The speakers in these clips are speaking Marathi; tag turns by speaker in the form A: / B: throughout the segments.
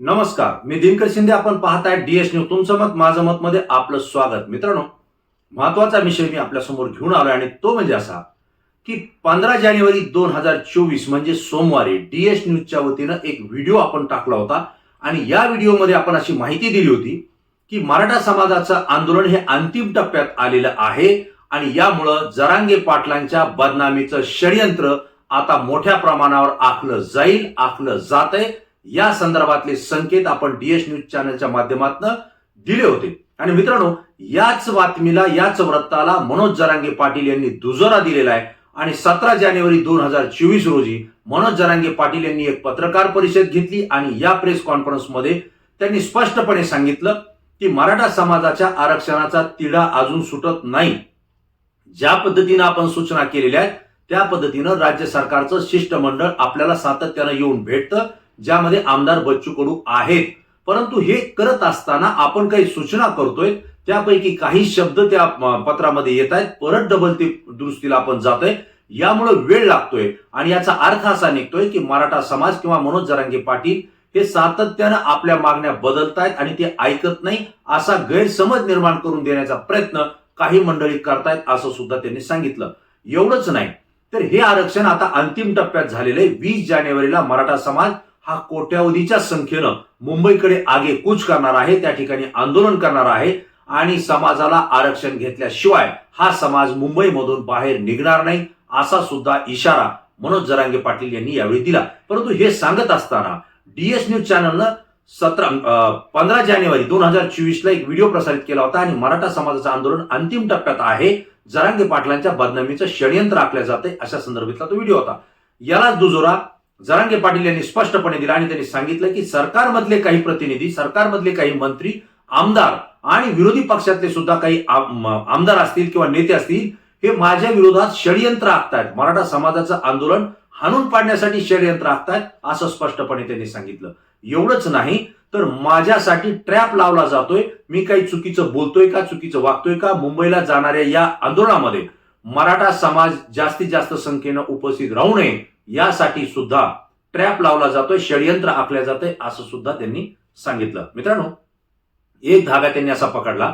A: नमस्कार, मी दिनकर शिंदे. आपण पाहताय डीएस न्यूज. तुमचं मत माझं मत मध्ये आपलं स्वागत. मित्रांनो, महत्वाचा विषय मी आपल्या समोर घेऊन आलोय आणि तो म्हणजे असा की 15 जानेवारी 2024 म्हणजे सोमवारी डीएस न्यूजच्या वतीनं एक व्हिडिओ आपण टाकला होता आणि या व्हिडिओमध्ये आपण अशी माहिती दिली होती की मराठा समाजाचं आंदोलन हे अंतिम टप्प्यात आलेलं आहे आणि यामुळं जरांगे पाटलांच्या बदनामीचं षडयंत्र आता मोठ्या प्रमाणावर आखलं जाईल, आखलं जातंय. या संदर्भातले संकेत आपण डीएस न्यूज चॅनलच्या माध्यमातून दिले होते. आणि मित्रांनो, याच बातमीला, याच वृत्ताला मनोज जरांगे पाटील यांनी दुजोरा दिलेला आहे आणि 17 जानेवारी 2024 रोजी मनोज जरांगे पाटील यांनी एक पत्रकार परिषद घेतली आणि या प्रेस कॉन्फरन्समध्ये त्यांनी स्पष्टपणे सांगितलं की मराठा समाजाच्या आरक्षणाचा तिढा अजून सुटत नाही. ज्या पद्धतीने आपण सूचना केलेल्या आहेत त्या पद्धतीनं राज्य सरकारचं शिष्टमंडळ आपल्याला सातत्यानं येऊन भेटतं, ज्यामध्ये आमदार बच्चू कडू आहेत. परंतु हे करत असताना आपण काही सूचना करतोय, त्यापैकी काही शब्द त्या पत्रामध्ये येत आहेत, परत डबल ते दुरुस्तीला आपण जातोय. यामुळे वेळ लागतोय आणि याचा अर्थ असा निघतोय की मराठा समाज किंवा मनोज जरांगे पाटील हे सातत्यानं आपल्या मागण्या बदलतायत आणि ते ऐकत नाही असा गैरसमज निर्माण करून देण्याचा प्रयत्न काही मंडळी करतायत, असं सुद्धा त्यांनी सांगितलं. एवढंच नाही तर हे आरक्षण आता अंतिम टप्प्यात झालेलं आहे. 20 जानेवारीला मराठा समाज हा कोट्यावधीच्या संख्येनं मुंबईकडे आगेकूच करणार आहे, त्या ठिकाणी आंदोलन करणार आहे आणि समाजाला आरक्षण घेतल्याशिवाय हा समाज मुंबईमधून बाहेर निघणार नाही, असा सुद्धा इशारा मनोज जरांगे पाटील यांनी यावेळी दिला. परंतु हे सांगत असताना डीएस न्यूज चॅनलनं 15 जानेवारी 2024 ला एक व्हिडिओ प्रसारित केला होता आणि मराठा समाजाचं आंदोलन अंतिम टप्प्यात आहे, जरांगे पाटलांच्या बदनामीचं षडयंत्र आखलं जाते, अशा संदर्भातला तो व्हिडिओ होता. यालाच दुजोरा जरांगे पाटील यांनी स्पष्टपणे दिला आणि त्यांनी सांगितलं की सरकारमधले काही प्रतिनिधी, सरकारमधले काही मंत्री, आमदार आणि विरोधी पक्षातले सुद्धा काही आमदार असतील किंवा नेते असतील, हे माझ्या विरोधात षडयंत्र आखतायत, मराठा समाजाचं आंदोलन हाणून पाडण्यासाठी षडयंत्र आखतायत, असं स्पष्टपणे त्यांनी सांगितलं. एवढंच नाही तर माझ्यासाठी ट्रॅप लावला जातोय, मी काही चुकीचं बोलतोय का, चुकीचं वागतोय का, मुंबईला जाणाऱ्या या आंदोलनामध्ये मराठा समाज जास्तीत जास्त संख्येनं उपस्थित राहू नये यासाठी सुद्धा ट्रॅप लावला जातोय, षडयंत्र आखल्या जातंय, असं सुद्धा त्यांनी सांगितलं. मित्रांनो, एक धागा त्यांनी असा पकडला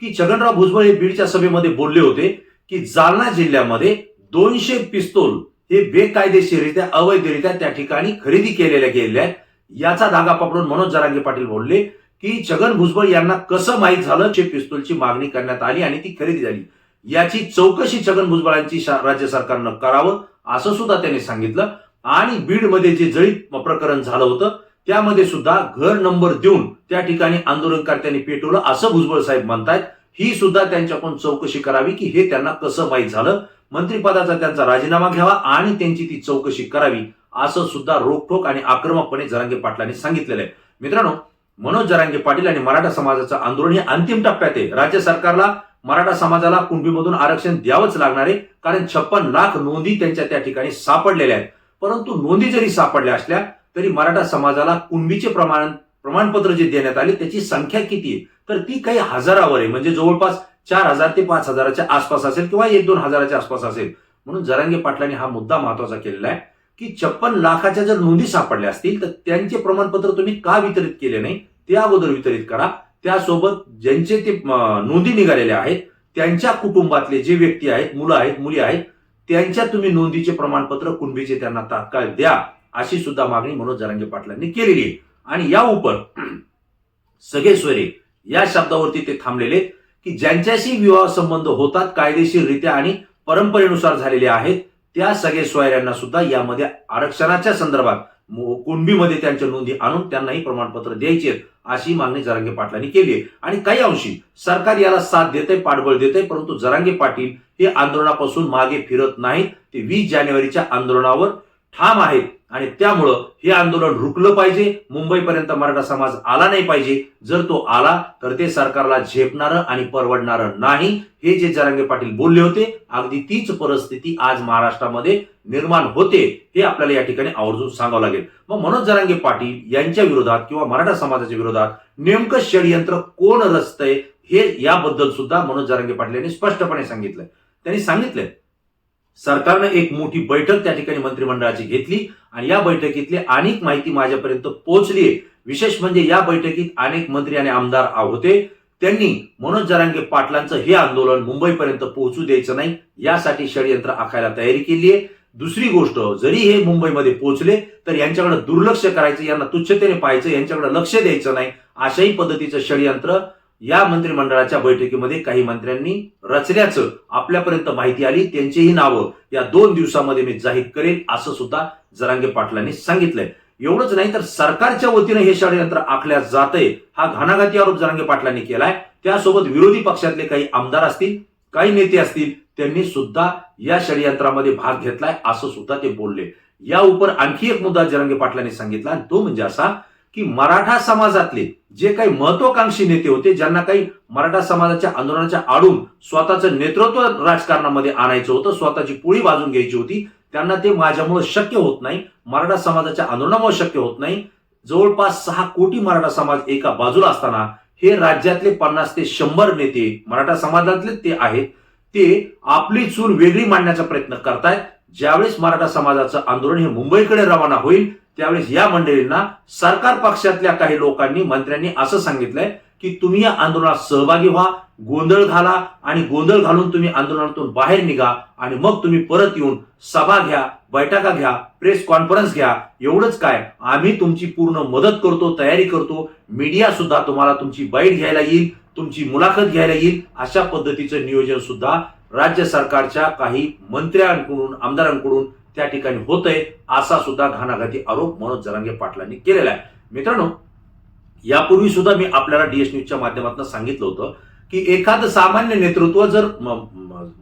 A: की छगनराव भुजबळ हे बीडच्या सभेमध्ये बोलले होते की जालना जिल्ह्यामध्ये 200 पिस्तूल हे बेकायदेशीररित्या, अवैधरित्या त्या ठिकाणी खरेदी केलेल्या गेलेल्या आहेत. याचा धागा पकडून मनोज जरांगे पाटील बोलले की छगन भुजबळ यांना कसं माहीत झालं पिस्तूलची मागणी करण्यात आली आणि ती खरेदी झाली, याची चौकशी छगन भुजबळांची राज्य सरकारनं करावं, असं सुद्धा त्यांनी सांगितलं. आणि बीडमध्ये जे जळीत प्रकरण झालं होतं त्यामध्ये सुद्धा घर नंबर देऊन त्या ठिकाणी आंदोलनकर्त्यांनी पेटवलं, असं भुजबळ साहेब म्हणतायत. ही सुद्धा त्यांच्याकडून चौकशी करावी की हे त्यांना कसं माहीत झालं, मंत्रिपदाचा त्यांचा राजीनामा घ्यावा आणि त्यांची ती चौकशी करावी, असं सुद्धा रोखठोक आणि आक्रमकपणे जरांगे पाटलांनी सांगितलेलं आहे. मित्रांनो, मनोज जरांगे पाटील आणि मराठा समाजाचं आंदोलन हे अंतिम टप्प्यात आहे. राज्य सरकारला मराठा समाजाला कुणबीमधून आरक्षण द्यावंच लागणार आहे, कारण 56 लाख नोंदी त्यांच्या त्या ठिकाणी सापडलेल्या आहेत. परंतु नोंदी जरी सापडल्या असल्या तरी मराठा समाजाला कुणबीचे प्रमाणपत्र जे देण्यात आले त्याची संख्या किती आहे, तर ती काही हजारावर आहे, म्हणजे जवळपास 4000 ते 5000च्या आसपास असेल किंवा 1-2 हजाराच्या आसपास असेल. म्हणून जरांगे पाटलांनी हा मुद्दा महत्वाचा केलेला आहे की 56 लाखाच्या जर नोंदी सापडल्या असतील तर त्यांचे प्रमाणपत्र तुम्ही का वितरित केले नाही, ते अगोदर वितरित करा. त्यासोबत ज्यांचे ते नोंदी निघालेल्या आहेत त्यांच्या कुटुंबातले जे व्यक्ती आहेत, मुलं आहेत, मुली आहेत, त्यांच्या तुम्ही नोंदीचे प्रमाणपत्र कुणबीचे त्यांना तात्काळ द्या, अशी सुद्धा मागणी मनोज जरांगे पाटलांनी केलेली आहे. आणि या उपर सगळे सोयरे या शब्दावरती ते थांबलेले की ज्यांच्याशी विवाह संबंध होतात कायदेशीररित्या आणि परंपरेनुसार झालेले आहेत, त्या सगळे सोयऱ्यांना सुद्धा यामध्ये आरक्षणाच्या संदर्भात कुणबीमध्ये त्यांच्या नोंदी आणून त्यांनाही प्रमाणपत्र द्यायचे, अशी मागणी जरांगे पाटलांनी केली आहे. आणि काही अंशी सरकार याला साथ देते, पाठबळ देते, परंतु जरांगे पाटील हे आंदोलनापासून मागे फिरत नाहीत. ते 20 जानेवारीच्या आंदोलनावर ठाम आहेत आणि त्यामुळं हे आंदोलन रुकलं पाहिजे. मुंबईपर्यंत मराठा समाज आला नाही पाहिजे. जर तो आला तर ते सरकारला झेपणारं आणि परवडणारं नाही. हे जे जरांगे पाटील बोलले होते, अगदी तीच परिस्थिती आज महाराष्ट्रामध्ये निर्माण होते, हे आपल्याला या ठिकाणी आवर्जून सांगावं लागेल. मग मनोज जरांगे पाटील यांच्या विरोधात किंवा मराठा समाजाच्या विरोधात नेमकं षडयंत्र कोण रचतंय, हे याबद्दल सुद्धा मनोज जरांगे पाटील यांनी स्पष्टपणे सांगितलंय. त्यांनी सांगितलंय सरकारने एक मोठी बैठक त्या ठिकाणी मंत्रिमंडळाची घेतली आणि या बैठकीतली अनेक माहिती माझ्यापर्यंत पोहोचली. विशेष म्हणजे या बैठकीत अनेक मंत्री आणि आमदार होते. त्यांनी मनोज जरांगे पाटलांचं हे आंदोलन मुंबईपर्यंत पोहोचू द्यायचं नाही यासाठी षडयंत्र आखायला तयारी केली आहे. दुसरी गोष्ट, जरी हे मुंबईमध्ये पोहोचले तर यांच्याकडे दुर्लक्ष करायचं, यांना तुच्छतेने पाहायचं, यांच्याकडे लक्ष द्यायचं नाही, अशाही पद्धतीचं षडयंत्र या मंत्रिमंडळाच्या बैठकीमध्ये काही मंत्र्यांनी रचल्याचं आपल्यापर्यंत माहिती आली. त्यांचीही नावं या 2 दिवसामध्ये मी जाहीर करेन असं सुद्धा जरांगे पाटलांनी सांगितलंय. एवढंच नाही तर सरकारच्या वतीनं हे षडयंत्र आखल्या जातंय हा घणाघाती आरोप जरांगे पाटलांनी केलाय. त्यासोबत विरोधी पक्षातले काही आमदार असतील, काही नेते असतील, त्यांनी सुद्धा या षडयंत्रामध्ये भाग घेतलाय असं सुद्धा ते बोलले. या उपर आणखी एक मुद्दा जरांगे पाटलांनी सांगितला, तो म्हणजे असा की मराठा समाजातले जे काही महत्वाकांक्षी नेते होते, ज्यांना काही मराठा समाजाच्या आंदोलनाच्या आडून स्वतःचं नेतृत्व राजकारणामध्ये आणायचं होतं, स्वतःची पोळी भाजून घ्यायची होती, त्यांना ते माझ्यामुळे शक्य होत नाही, मराठा समाजाच्या आंदोलनामुळे शक्य होत नाही. जवळपास 6 कोटी मराठा समाज एका बाजूला असताना हे राज्यातले 50 ते 100 नेते मराठा समाजातले ते आहेत, ते आपली चूल वेगळी मांडण्याचा प्रयत्न करतायत. ज्यावेळेस मराठा समाजाचं आंदोलन हे मुंबईकडे रवाना होईल त्यावेळेस या मंडळींना सरकार पक्षातल्या काही लोकांनी, मंत्र्यांनी असं सांगितलंय की तुम्ही या आंदोलनात सहभागी व्हा, गोंधळ घाला आणि गोंधळ घालून तुम्ही आंदोलनातून बाहेर निघा आणि मग तुम्ही परत येऊन सभा घ्या, बैठका घ्या, प्रेस कॉन्फरन्स घ्या. एवढंच काय, आम्ही तुमची पूर्ण मदत करतो, तयारी करतो, मीडिया सुद्धा तुम्हाला तुमची बाईट घ्यायला येईल, तुमची मुलाखत घ्यायला येईल. अशा पद्धतीचं नियोजन सुद्धा राज्य सरकारच्या काही मंत्र्यांकडून, आमदारांकडून त्या ठिकाणी होतंय असा सुद्धा घणाघाती आरोप मनोज जरांगे पाटलांनी केलेला आहे. मित्रांनो, यापूर्वी सुद्धा मी आपल्याला डीएस न्यूजच्या माध्यमातून सांगितलं होतं की एखादं सामान्य नेतृत्व जर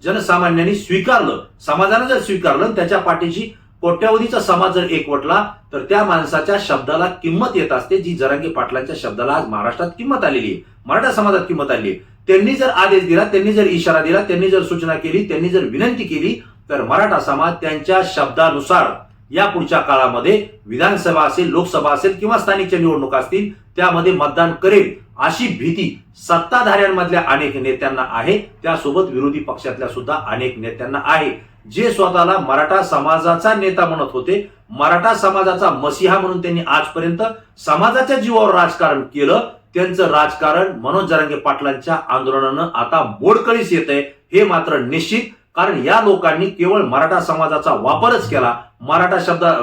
A: जनसामान्यांनी स्वीकारलं, समाजानं जर स्वीकारलं, त्याच्या पाठीशी कोट्यावधीचा समाज जर एकवटला तर त्या माणसाच्या शब्दाला किंमत येत असते, जी जरांगे पाटलांच्या शब्दाला आज महाराष्ट्रात किंमत आलेली आहे, मराठा समाजात किंमत आलेली आहे. त्यांनी जर आदेश दिला, त्यांनी जर इशारा दिला, त्यांनी जर सूचना केली, त्यांनी जर विनंती केली तर मराठा समाज त्यांच्या शब्दानुसार या पुढच्या काळामध्ये विधानसभा असेल, लोकसभा असेल किंवा स्थानिकच्या निवडणुका असतील त्यामध्ये मतदान करेल अशी भीती सत्ताधाऱ्यांमधल्या अनेक नेत्यांना आहे. त्यासोबत विरोधी पक्षातल्या सुद्धा अनेक नेत्यांना आहे, जे स्वतःला मराठा समाजाचा नेता म्हणत होते, मराठा समाजाचा मसीहा म्हणून त्यांनी आजपर्यंत समाजाच्या जीवावर राजकारण केलं. त्यांचं राजकारण मनोज जरांगे पाटलांच्या आंदोलनानं आता मोडकळीस येतंय हे मात्र निश्चित. कारण या लोकांनी केवळ मराठा समाजाचा वापरच केला, मराठा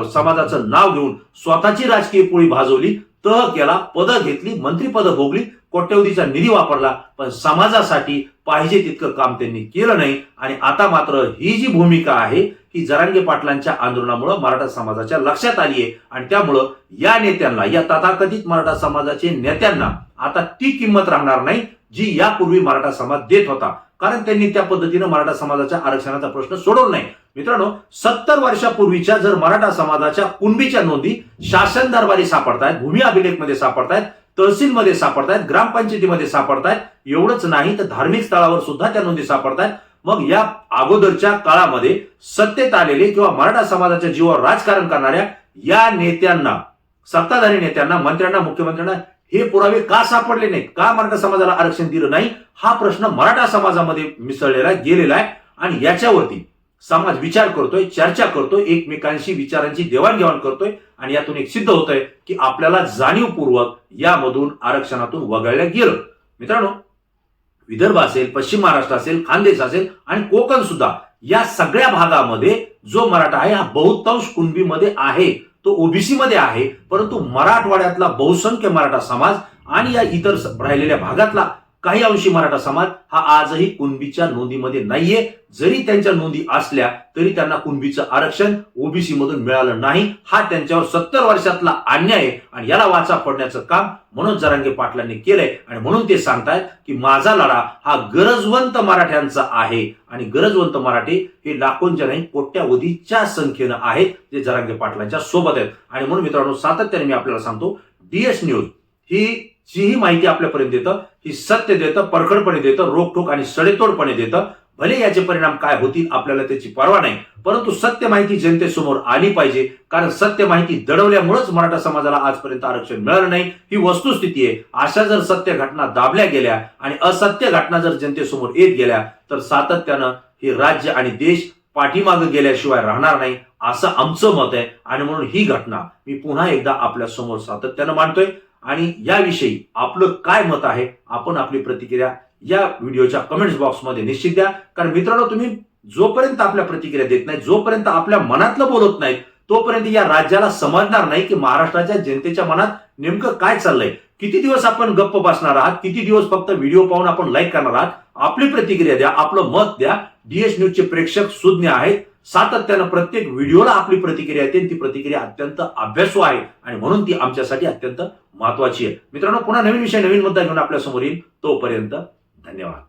A: समाजाचं नाव घेऊन स्वतःची राजकीय पोळी भाजवली, तह केला, पदं घेतली, मंत्रीपदं भोगली, कोट्यवधीचा निधी वापरला, पण समाजासाठी पाहिजे तितकं काम त्यांनी केलं नाही. आणि आता मात्र ही जी भूमिका आहे ही जरांगे पाटलांच्या आंदोलनामुळे मराठा समाजाच्या लक्षात आली आहे आणि त्यामुळं या नेत्यांना, या तथाकथित मराठा समाजाचे नेत्यांना आता ती किंमत राहणार नाही जी यापूर्वी मराठा समाज देत होता. कारण त्यांनी त्या पद्धतीनं मराठा समाजाच्या आरक्षणाचा प्रश्न सोडवला नाही. मित्रांनो, 70 वर्षापूर्वीच्या जर मराठा समाजाच्या कुणबीच्या नोंदी शासन दरबारी सापडतायत, भूमी अभिलेखमध्ये सापडतायत, तहसीलमध्ये सापडतायत, ग्रामपंचायतीमध्ये सापडतायत. एवढंच नाही तर धार्मिक स्थळावर सुद्धा त्या नोंदी सापडतायत. मग या अगोदरच्या काळामध्ये सत्तेत आलेले किंवा मराठा समाजाच्या जीवावर राजकारण करणाऱ्या या नेत्यांना, सत्ताधारी नेत्यांना, मंत्र्यांना, मुख्यमंत्र्यांना हे पुरावे का सापडले नाहीत, का मराठा समाजाला आरक्षण दिलं नाही, हा प्रश्न मराठा समाजामध्ये मिसळलेला गेलेला आहे. आणि याच्यावरती समाज विचार करतोय, चर्चा करतोय, एकमेकांशी विचारांची देवाणघेवाण करतोय आणि यातून एक सिद्ध होतंय की आपल्याला जाणीवपूर्वक यामधून आरक्षणातून वगळलं गेलं. मित्रांनो, विदर्भ असेल, पश्चिम महाराष्ट्र असेल, खानदेश असेल आणि कोकण सुद्धा, या सगळ्या भागामध्ये जो मराठा आहे हा बहुतांश कुणबीमध्ये आहे, तो ओबीसी मध्ये आहे. परंतु मराठवाड्यातला बहुसंख्य मराठा समाज आणि या इतर राहिलेल्या भागातला काही अंशी मराठा समाज हा आजही कुणबीच्या नोंदीमध्ये नाहीये. जरी त्यांच्या नोंदी असल्या तरी त्यांना कुणबीचं आरक्षण ओबीसी मधून मिळालं नाही. हा त्यांच्यावर 70 वर्षातला अन्याय आहे आणि याला वाचा फोडण्याचं काम मनोज जरांगे पाटलांनी केलंय. आणि म्हणून ते सांगतायत की माझा लढा हा गरजवंत मराठ्यांचा आहे आणि गरजवंत मराठी हे लाखोंच्या नाही कोट्यावधीच्या संख्येनं आहेत, जे जरांगे पाटलांच्या सोबत आहेत. आणि म्हणून मित्रांनो, सातत्याने मी आपल्याला सांगतो, डीएस न्यूज ही जी माहिती आपल्यापर्यंत देतं ही सत्य देतं, परखडपणे देतं, रोखठोक आणि सडेतोडपणे देतं. भले याचे परिणाम काय होतील आपल्याला त्याची पर्वा नाही, परंतु सत्य माहिती जनतेसमोर आली पाहिजे. कारण सत्य माहिती दडवल्यामुळेच मराठा समाजाला आजपर्यंत आरक्षण मिळालं नाही, ही वस्तुस्थिती आहे. अशा जर सत्य घटना दाबल्या गेल्या आणि असत्य घटना जर जनतेसमोर येत गेल्या तर सातत्यानं हे राज्य आणि देश पाठीमागे गेल्याशिवाय राहणार नाही, असं आमचं मत आहे. आणि म्हणून ही घटना मी पुन्हा एकदा आपल्या समोर सातत्यानं मांडतोय आणि याविषयी आपलं काय मत आहे आपण आपली प्रतिक्रिया या व्हिडिओच्या कमेंट्स बॉक्समध्ये निश्चित द्या. कारण मित्रांनो, तुम्ही जोपर्यंत आपल्या प्रतिक्रिया देत नाही, जोपर्यंत आपल्या मनातलं बोलत नाहीत, तोपर्यंत या राज्याला समजणार नाही की महाराष्ट्राच्या जनतेच्या मनात नेमकं काय चाललंय. किती दिवस आपण गप्प बसणार आहात, किती दिवस फक्त व्हिडिओ पाहून आपण लाईक करणार आहात. आपली प्रतिक्रिया द्या, आपलं मत द्या. डीएच न्यूजचे प्रेक्षक सुज्ञ आहेत, सातत्यानं प्रत्येक व्हिडिओला आपली प्रतिक्रिया येते. ती प्रतिक्रिया अत्यंत अभ्यासू आहे आणि म्हणून ती आमच्यासाठी अत्यंत महत्वाची आहे. मित्रांनो, पुन्हा नवीन विषय नवीन मुद्दा घेऊन आपल्या समोर येईल. तोपर्यंत धन्यवाद.